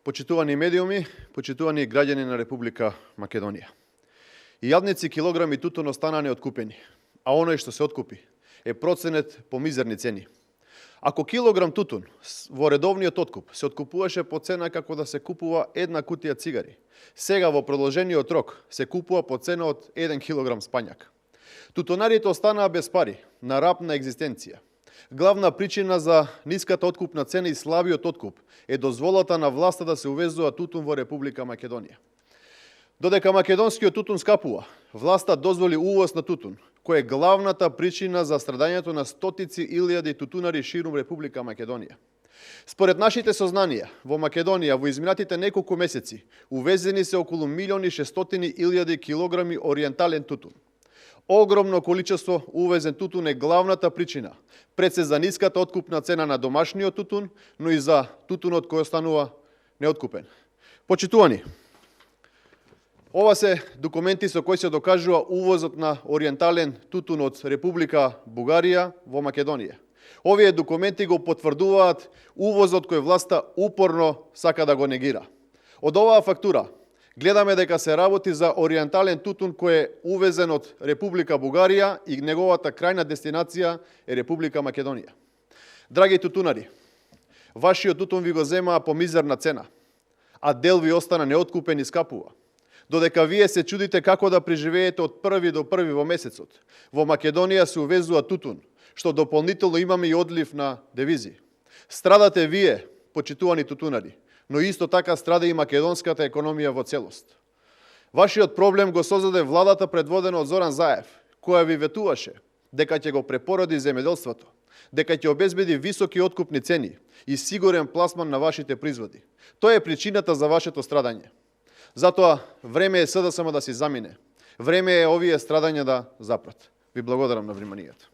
Почитувани медиуми, почитувани граѓани на Република Македонија. И јадници килограми тутун останаа неоткупени, а оној што се откупи е проценет по мизерни цени. Ако килограм тутун во редовниот откуп се откупуваше по цена како да се купува една кутија цигари, сега во продолжениот рок се купува по цена од 1 килограм спањак. Тутунарите останаа без пари, на раб на екзистенција. Главна причина за ниската откупна цена и слабиот откуп е дозволата на власта да се увезува тутун во Република Македонија. Додека македонскиот тутун скапува, власта дозволи увоз на тутун, кој е главната причина за страдањето на стотици илјади тутунари ширум Република Македонија. Според нашите сознанија, во Македонија во изминатите неколку месеци увезени се околу 1.600.000 килограми ориентален тутун. Огромно количество увезен тутун е главната причина пред се за ниската откупна цена на домашниот тутун, но и за тутунот кој останува неоткупен. Почитувани, ова се документи со кои се докажува увозот на ориентален тутун од Република Бугарија во Македонија. Овие документи го потврдуваат увозот кој власта упорно сака да го негира. Од оваа фактура гледаме дека се работи за ориентален тутун кој е увезен од Република Бугарија и неговата крајна дестинација е Република Македонија. Драги тутунари, вашиот тутун ви го земаа по мизерна цена, а дел ви остана неоткупен и скапува. Додека вие се чудите како да преживеете од први до први во месецот, во Македонија се увезува тутун, што дополнително имаме и одлив на девизи. Страдате вие, почитувани тутунари, но исто така страда и македонската економија во целост. Вашиот проблем го создаде владата предводена од Зоран Заев, која ви ветуваше дека ќе го препороди земјоделството, дека ќе обезбеди високи откупни цени и сигурен пласман на вашите производи. Тоа е причината за вашето страдање. Затоа време е СДСМ да си замине. Време е овие страдања да запрат. Ви благодарам на вниманието.